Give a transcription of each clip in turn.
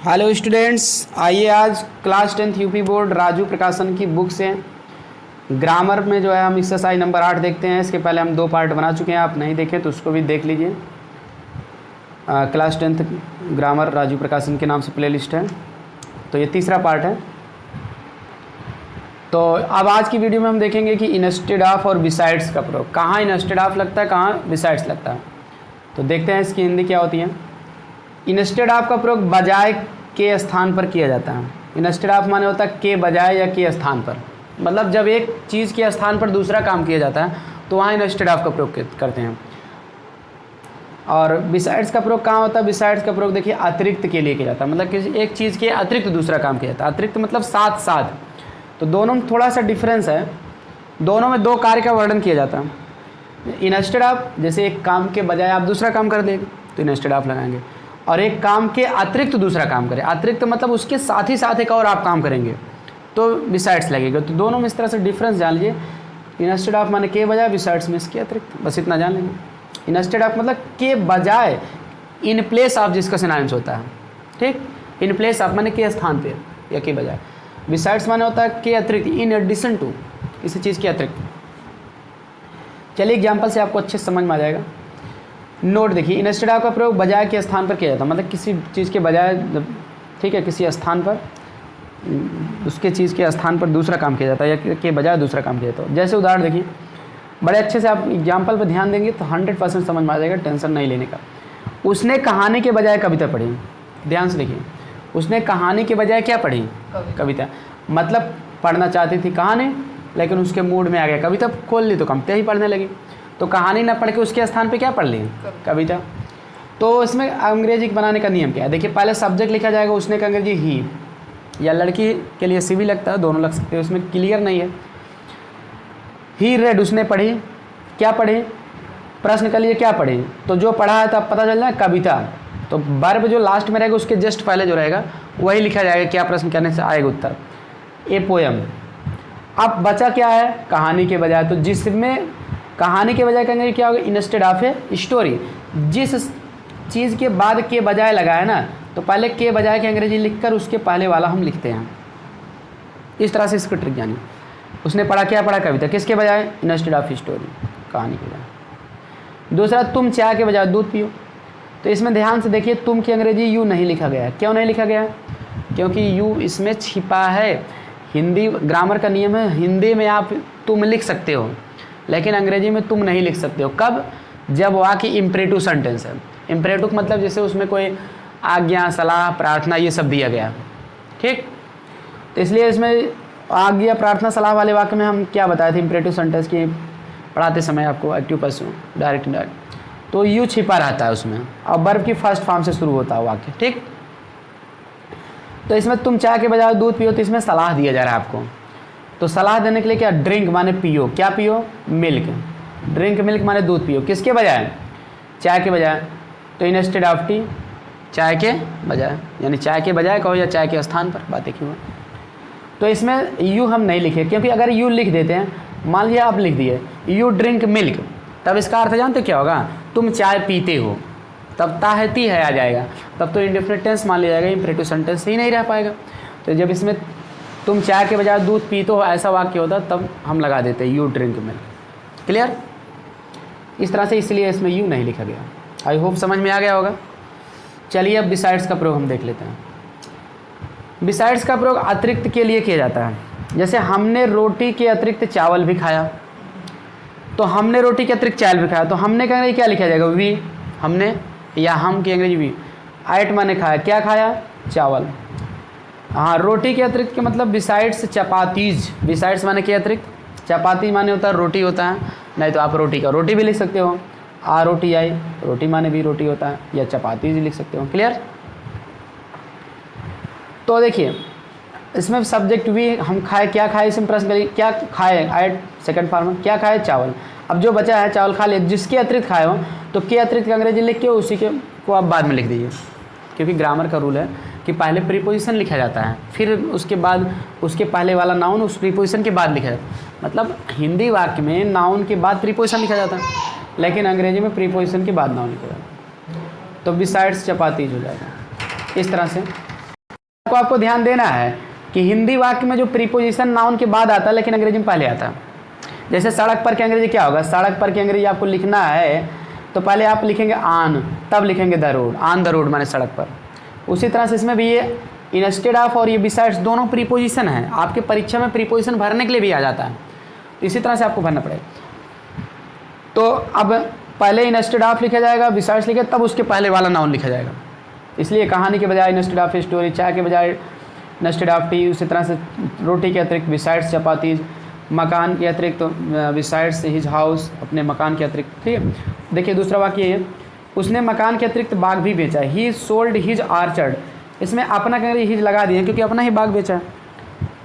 Hello students, आइए आज class 10th UP board Raju प्रकाशन की बुक से ग्रामर में जो है हम एक्सरसाइज नंबर 8 देखते हैं। इसके पहले हम 2 पार्ट बना चुके हैं, आप नहीं देखें तो उसको भी देख लीजिए। क्लास 10th ग्रामर राजू प्रकाशन के नाम से प्लेलिस्ट है, तो ये तीसरा पार्ट है। तो अब आज की वीडियो में हम देखेंगे कि इंस्टेड ऑफ और बिसाइड्स का प्रयोग, कहाँ इंस्टेड ऑफ लगता है, कहाँ बिसाइड्स लगता है। तो देखते हैं इसकी हिंदी क्या होती है। इंस्टेड ऑफ का प्रयोग बजाय के स्थान पर किया जाता है। इंस्टेड ऑफ माने होता है के बजाय या के स्थान पर, मतलब जब एक चीज़ के स्थान पर दूसरा काम किया जाता है तो वहाँ इंस्टेड ऑफ का प्रयोग करते हैं। और बिसाइड्स का प्रयोग कहाँ होता है? बिसाइड्स का प्रयोग देखिए अतिरिक्त के लिए किया जाता है, मतलब किसी एक चीज़ के अतिरिक्त दूसरा काम किया जाता है। अतिरिक्त मतलब साथ साथ, तो दोनों में थोड़ा सा डिफरेंस है। दोनों में 2 कार्य का वर्णन किया जाता है। इंस्टेड ऑफ जैसे एक काम के बजाय आप दूसरा काम कर देंगे तो इंस्टेड ऑफ लगाएंगे, और एक काम के अतिरिक्त दूसरा काम करें, अतिरिक्त मतलब उसके साथ ही साथ एक और आप काम करेंगे तो बिसाइड्स लगेगा। तो दोनों में इस तरह से डिफरेंस जान लीजिए। इंस्टेड ऑफ माने के बजाय, बिसाइड्स में इसके अतिरिक्त, बस इतना जान लेंगे। इंस्टेड ऑफ मतलब के बजाय, इन प्लेस ऑफ जिसका सिनोनिम्स होता है, ठीक। इन प्लेस ऑफ माने के स्थान पे या के बजाय। बिसाइड्स माने होता है के अतिरिक्त, इन एडिशन टू, किसी चीज़ के अतिरिक्त। चलिए एग्जाम्पल से आपको अच्छे से समझ में आ जाएगा। नोट देखिए, इंस्टेड ऑफ का प्रयोग बजाय के स्थान पर किया जाता है, मतलब किसी चीज़ के बजाय, ठीक है, किसी स्थान पर उसके चीज़ के स्थान पर दूसरा काम किया जाता है या के बजाय दूसरा काम किया जाता है। जैसे उदाहरण देखिए, बड़े अच्छे से आप एग्जाम्पल पर ध्यान देंगे तो 100% समझ में आ जाएगा, टेंशन नहीं लेने का। उसने कहानी के बजाय कविता पढ़ी, ध्यान से देखिए, उसने कहानी के बजाय क्या पढ़ी? कविता। मतलब पढ़ना चाहती थी कहानी, लेकिन उसके मूड में आ गया कविता खोल ली तो कविता ही पढ़ने लगी। तो कहानी ना पढ़ के उसके स्थान पे क्या पढ़ ली? कविता। तो इसमें अंग्रेजी बनाने का नियम क्या है? देखिए, पहले सब्जेक्ट लिखा जाएगा, उसने का अंग्रेजी ही, या लड़की के लिए सी भी लगता है, दोनों लग सकते हैं, उसमें क्लियर नहीं है। ही रेड, उसने पढ़ी, क्या पढ़ी? प्रश्न के लिए क्या पढ़ी? तो जो पढ़ा है तो अब पता चल जाए कविता, तो वर्ब जो लास्ट में रहेगा उसके जस्ट पहले जो रहेगा वही लिखा जाएगा, क्या प्रश्न करने से आएगा उत्तर। ए पोयम। अब बचा क्या है? कहानी के बजाय, तो जिसमें कहानी के बजाय कहेंगे क्या होगा? Instead of a story. जिस चीज़ के बाद के बजाय लगा है ना, तो पहले के बजाय के अंग्रेजी लिखकर उसके पहले वाला हम लिखते हैं। इस तरह से इसको ट्रिक जानी। उसने पढ़ा, क्या पढ़ा? कविता। किसके बजाय? इंस्टेड ऑफ स्टोरी, कहानी के बजाय। दूसरा, तुम चाय के बजाय दूध पियो। तो इसमें ध्यान से देखिए, तुम की अंग्रेजी यू नहीं लिखा गया है। क्यों नहीं लिखा गया? क्योंकि यू इसमें छिपा है। हिंदी ग्रामर का नियम है, हिंदी में आप तुम लिख सकते हो, लेकिन अंग्रेजी में तुम नहीं लिख सकते हो। कब? जब वाक्य इम्परेटिव सेंटेंस है। इम्परेटिव मतलब जैसे उसमें कोई आज्ञा, सलाह, प्रार्थना ये सब दिया गया, ठीक। तो इसलिए इसमें आज्ञा, प्रार्थना, सलाह वाले वाक्य में हम क्या बताए थे? इम्परेटिव सेंटेंस की पढ़ाते समय आपको, एक्टिव पर्सन, डायरेक्ट इनडायरेक्ट, तो यू छिपा रहता है उसमें, और वर्ब की फर्स्ट फॉर्म से शुरू होता है वाक्य, ठीक। तो इसमें तुम चाय के बजाय दूध पियो, तो इसमें सलाह दिया जा रहा है आपको। तो सलाह देने के लिए क्या? ड्रिंक माने पियो, क्या पियो? मिल्क। ड्रिंक मिल्क माने दूध पियो, किसके बजाय? चाय के बजाय। तो इंस्टेड ऑफ टी, चाय के बजाय, यानी चाय के बजाय कहो या चाय के स्थान पर, बात एक ही हुआ। तो इसमें यू हम नहीं लिखे, क्योंकि अगर यू लिख देते हैं, मान लिया आप लिख दिए यू ड्रिंक मिल्क, तब इसका अर्थ जानते क्या होगा? तुम चाय पीते हो, तब ताहती है आ जाएगा, तब तो इंडेफिनिट टेंस मान लिया जाएगा, इम्परेटिव सेंटेंस ही नहीं रह पाएगा। तो जब इसमें तुम चाय के बजाय दूध पीते हो ऐसा वाक्य होता, तब हम लगा देते यू ड्रिंक मिल्क। क्लियर? इस तरह से, इसलिए इसमें यू नहीं लिखा गया। आई होप समझ में आ गया होगा। चलिए अब बिसाइड्स का प्रयोग हम देख लेते हैं। बिसाइड्स का प्रयोग अतिरिक्त के लिए किया जाता है। जैसे हमने रोटी के अतिरिक्त चावल भी खाया, तो हमने रोटी के अतिरिक्त चावल भी खाया, तो हमने का अंग्रेजी क्या लिखा जाएगा? वी, हमने, या हम की अंग्रेजी वी। आइट माने खाया, क्या खाया? चावल। हाँ, रोटी के अतिरिक्त के मतलब बिसाइड्स चपातीज। बिसाइड्स माने के अतिरिक्त, चपाती माने होता है रोटी होता है, नहीं तो आप रोटी का रोटी भी लिख सकते हो, ROTI, रोटी माने भी रोटी होता है, या चपातीज लिख सकते हो। क्लियर? तो देखिए, इसमें सब्जेक्ट भी हम खाए, क्या खाए, इसमें प्रश्न करिए क्या खाए, आइट सेकंड फॉर्म में क्या खाए? चावल। अब जो बचा है चावल खा लिया, जिसके अतिरिक्त खाए हो, तो के अतिरिक्त का अंग्रेजी लिख के उसी के को आप बाद में लिख दीजिए, क्योंकि ग्रामर का रूल है कि पहले प्रीपोजिशन लिखा जाता है, फिर उसके बाद उसके पहले वाला नाउन उस प्रीपोजिशन के बाद लिखा जाता है। मतलब हिंदी वाक्य में नाउन के बाद प्रीपोजिशन लिखा जाता है, लेकिन अंग्रेजी में प्रीपोजिशन के बाद नाउन लिखा जाता है। तो बिसाइड्स चपातीज हो जाएगा इस तरह से। को आपको ध्यान देना है कि हिंदी वाक्य में जो प्रीपोजिशन नाउन के बाद आता है लेकिन अंग्रेजी में पहले आता है। जैसे सड़क पर की अंग्रेजी क्या होगा, सड़क पर की अंग्रेजी आपको लिखना है तो पहले आप लिखेंगे ऑन, तब लिखेंगे the road, on the road माने सड़क पर। उसी तरह से इसमें भी ये इंस्टेड ऑफ और ये बिसाइड्स दोनों प्रीपोजिशन हैं। आपके परीक्षा में प्रीपोजिशन भरने के लिए भी आ जाता है, तो इसी तरह से आपको भरना पड़ेगा। तो अब पहले इंस्टेड ऑफ लिखा जाएगा, बिसाइड्स लिखे, तब उसके पहले वाला नाउन लिखा जाएगा। इसलिए कहानी के बजाय इंस्टेड ऑफ स्टोरी, चाय के बजाय इंस्टेड ऑफ टी, उसी तरह से रोटी के अतिरिक्त बिसाइड्स चपाती, मकान के अतिरिक्त तो बिसाइड्स हिज हाउस, अपने मकान के अतिरिक्त। ठीक है, देखिए दूसरा वाक्य ये, उसने मकान के अतिरिक्त बाग भी बेचा। ही सोल्ड हिज आर्चर्ड, इसमें अपना कह हिज लगा दिए क्योंकि अपना ही बाग बेचा है,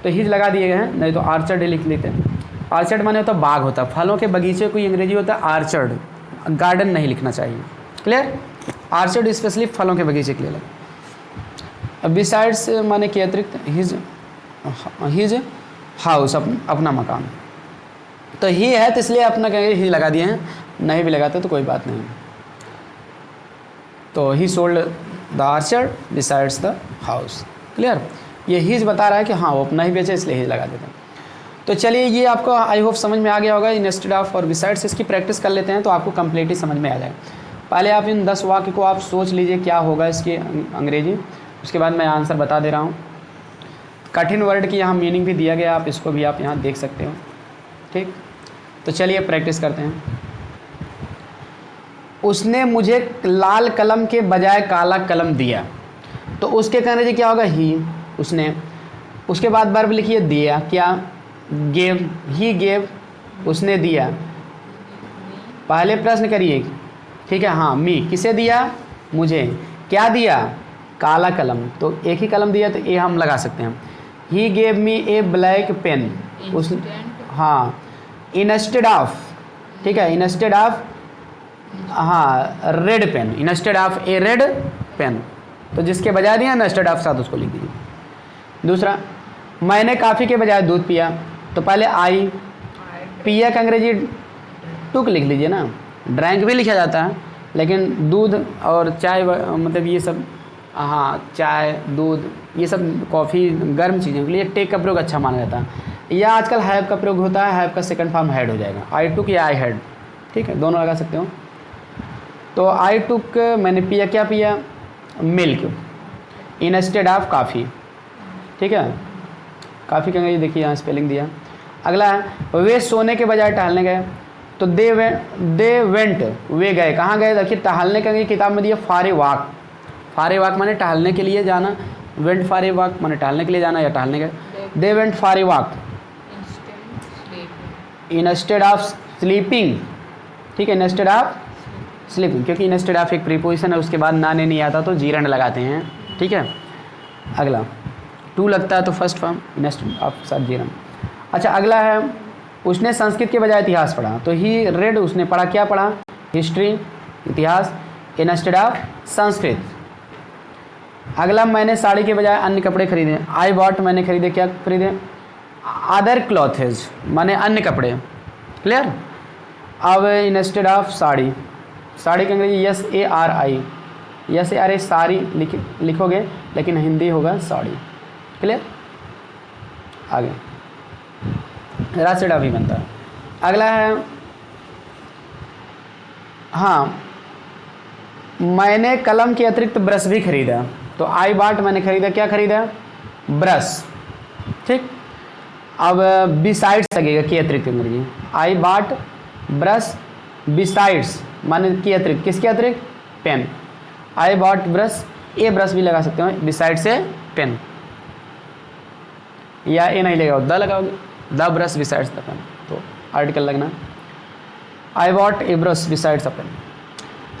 तो हिज लगा दिए गए हैं, नहीं तो आर्चर्ड ही लिख लेते हैं। आर्चर्ड माने होता है बाग होता है, फलों के बगीचे को अंग्रेजी होता है आर्चर्ड, गार्डन नहीं लिखना चाहिए। क्लियर, आर्चर्ड स्पेशली फलों के बगीचे के लिए लगा। बिसाइड्स माने के अतिरिक्त हिज हाउस, अपना मकान, तो ही है तो इसलिए अपना कहेंगे ही लगा दिए हैं, नहीं भी लगाते तो कोई बात नहीं। तो ही sold the orchard besides the house. Clear, ये हीज बता रहा है कि हाँ वो अपना ही बेचे इसलिए हीज लगा देते हैं। तो चलिए ये आपको आई होप समझ में आ गया होगा इंस्टेड ऑफ और बिसाइड्स। इसकी प्रैक्टिस कर लेते हैं तो आपको कंप्लीटली समझ में आ जाए। पहले आप इन 10 वाक्य को आप सोच लीजिए क्या होगा इसकी अंग्रेजी, उसके बाद मैं आंसर बता दे रहा हूँ। कठिन वर्ड की यहाँ मीनिंग भी दिया गया, आप इसको भी आप यहाँ देख सकते हो। ठीक, तो चलिए प्रैक्टिस करते हैं। उसने मुझे लाल कलम के बजाय काला कलम दिया, तो उसके कहने से क्या होगा ही, उसने। उसके बाद वर्ब लिखिए दिया, क्या, गेव, ही गेव, उसने दिया। पहले प्रश्न करिए, ठीक है, हाँ मी, किसे दिया, मुझे। क्या दिया, काला कलम, तो एक ही कलम दिया तो ये हम लगा सकते हैं। He gave me a black pen, उस, हाँ, इंस्टेड ऑफ, ठीक है, इंस्टेड ऑफ, हाँ red pen, instead of a red pen, तो जिसके बजाय दिया इंस्टेड ऑफ साथ उसको लिख दीजिए। दूसरा, मैंने कॉफ़ी के बजाय दूध पिया, तो पहले आई, पिया का अंग्रेजी टुक लिख लीजिए ना, ड्रैंक भी लिखा जाता है लेकिन दूध और चाय मतलब ये सब, हाँ चाय दूध ये सब कॉफ़ी गर्म चीज़ों के लिए टेक का प्रयोग अच्छा माना जाता है। या आजकल हैव का प्रयोग होता है, हैव का सेकंड फॉर्म हैड हो जाएगा, आई टुक या आई हैड, ठीक है, दोनों लगा सकते हो। तो आई टुक, मैंने पिया, क्या पिया, मिल्क, इंस्टेड ऑफ कॉफ़ी, ठीक है, काफ़ी का ये देखिए यहाँ स्पेलिंग दिया। अगला है, वे सोने के बजाय टहलने गए, तो दे वेंट, वे गए, कहाँ गए, देखिए टहलने का किताब में दिया for a walk, for a walk माने टहलने के लिए जाना, वेंट फॉर ए वॉक माने टहलने के लिए जाना या टहलने गए। They went for a walk instead of sleeping, ठीक है, इंस्टेड ऑफ स्लीपिंग, क्योंकि इंस्टेड ऑफ एक प्रीपोजिशन है, उसके बाद नाने नहीं आता तो जीरंड लगाते हैं, ठीक है। अगला टू लगता है तो फर्स्ट फॉर्म इंस्टेड ऑफ साथ जीरंड। अच्छा अगला है, उसने संस्कृत के बजाय इतिहास पढ़ा, तो ही रेड, उसने पढ़ा, क्या पढ़ा, हिस्ट्री, इतिहास, इंस्टेड ऑफ संस्कृत। अगला, मैंने साड़ी के बजाय अन्य कपड़े खरीदे, आई बॉट, मैंने खरीदे, क्या खरीदे, अदर क्लॉथेज माने अन्य कपड़े। क्लियर। अब इंस्टेड ऑफ साड़ी, साड़ी के अंग्रेजी S A R I, S A R A sari लिखोगे लेकिन हिंदी होगा साड़ी। क्लियर। आगे रास्टेड भी बनता है। अगला है, हाँ मैंने कलम के अतिरिक्त ब्रश भी खरीदा, तो आई बाट, मैंने खरीदा, क्या खरीदा, ब्रश, ठीक। अब बिसाइड्स लगेगा के अतिरिक्त अंग्रेजी, आई बाट ब्रश बिसाइड्स माने के अतिरिक्त, किसके अतिरिक्त, pen. I bought brush, a brush भी लगा सकते हो बिसाइड से पेन, या ए नहीं लगेगा, द लगाओगे, the brush besides the pen, तो आर्टिकल लगना। I bought a brush besides the pen.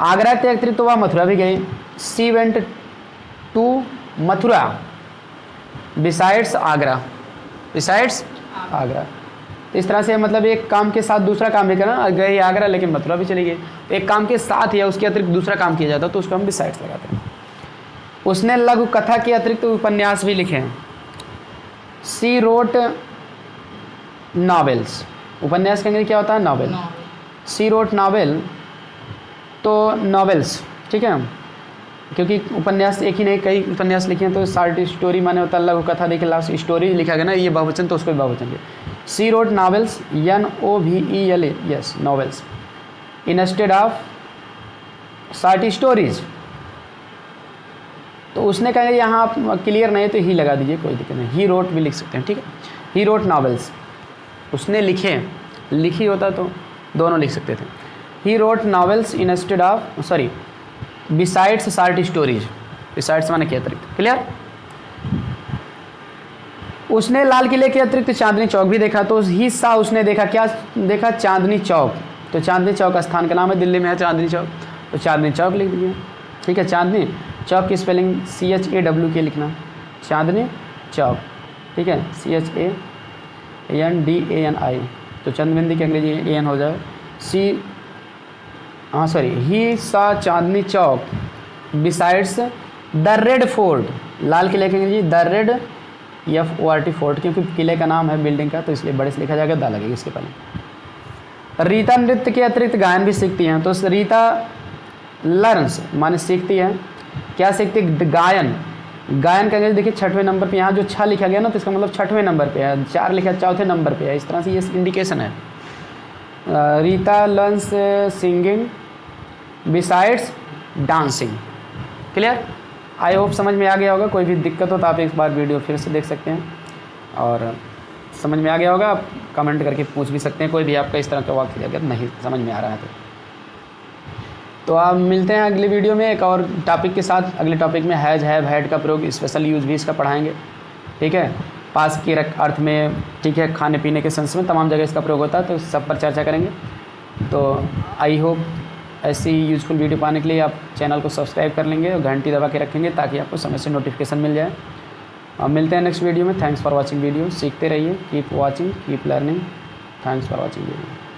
Agra के अतिरिक्त तो वह मथुरा भी गई, she went to Mathura besides Agra, besides Agra. इस तरह से मतलब एक काम के साथ दूसरा काम भी करना, गई आगरा लेकिन मथुरा भी चली गई, एक काम के साथ या उसके अतिरिक्त दूसरा काम किया जाता है तो उसको हम बिसाइड्स लगाते हैं। उसने लघु कथा के अतिरिक्त उपन्यास भी लिखे हैं, सी रोट नॉवेल्स, उपन्यास के अंग्रेजी क्या होता है, नॉवेल, सी रोट नॉवेल, तो नॉवेल्स, ठीक है। क्योंकि उपन्यास एक ही नहीं कई उपन्यास लिखे हैं, तो शॉर्ट स्टोरी माने होता है लघु कथा, देखिए लास्ट स्टोरी लिखा गया ना, ये बहुवचन तो उसको भी बहुवचन के। She wrote novels, NOVELS, yes novels, instead of short stories. तो उसने कहा यहाँ आप क्लियर नहीं तो ही लगा दीजिए, कोई दिक्कत नहीं, ही रोट भी लिख सकते हैं, ठीक है। ही रोट नॉवेल्स, उसने लिखे, लिखी होता तो दोनों लिख सकते थे। He wrote novels instead of sorry besides short stories, besides माने के अतिरिक्त, क्लियर। उसने लाल किले के अतिरिक्त चांदनी चौक भी देखा, तो ही सा उसने देखा, क्या देखा, चांदनी चौक। तो चांदनी चौक स्थान का नाम है, दिल्ली में है चांदनी चौक, तो चांदनी चौक लिख दीजिए, ठीक है। चांदनी चौक की स्पेलिंग CHAWK लिखना, चांदनी चौक, ठीक है, CHANDANI, तो चंद बिंदी की अंग्रेजी AN हो जाए। ही सा Chandni Chowk besides the red fort, लाल किले की अंग्रेजी द रेड FORT फोर्ट, क्योंकि किले का नाम है बिल्डिंग का, तो इसलिए बड़े से लिखा जाएगा, दा लगेगी इसके पहले। रीता नृत्य के अतिरिक्त गायन भी सीखती हैं, तो रीता लर्न्स माने सीखती है, क्या सीखती है, गायन। गायन का अंग्रेजी देखिए 6वें नंबर पे, यहाँ जो 6 लिखा गया ना तो इसका मतलब 6वें नंबर पे है, 4 लिखा 4थे नंबर पे है, इस तरह से ये इंडिकेशन है। Rita learns singing besides dancing, clear. I hope समझ में आ गया होगा, कोई भी दिक्कत हो तो आप एक बार वीडियो फिर से देख सकते हैं, और समझ में आ गया होगा, आप कमेंट करके पूछ भी सकते हैं, कोई भी आपका इस तरह का वाक्य अगर नहीं समझ में आ रहा है तो आप मिलते हैं अगले वीडियो में एक और टॉपिक के साथ। अगले टॉपिक में हैज़, हैव, हैड का प्रयोग, स्पेशल यूज भी इसका पढ़ाएंगे, ठीक है। पास के अर्थ में, ठीक है, खाने पीने के सेंस में तमाम जगह इसका प्रयोग होता है, तो सब पर चर्चा करेंगे। तो आई होप ऐसी यूज़फुल वीडियो पाने के लिए आप चैनल को सब्सक्राइब कर लेंगे और घंटी दबा के रखेंगे, ताकि आपको समय से नोटिफिकेशन मिल जाए। और मिलते हैं नेक्स्ट वीडियो में। थैंक्स फॉर वॉचिंग वीडियो, सीखते रहिए, keep watching, keep learning, thanks for watching video.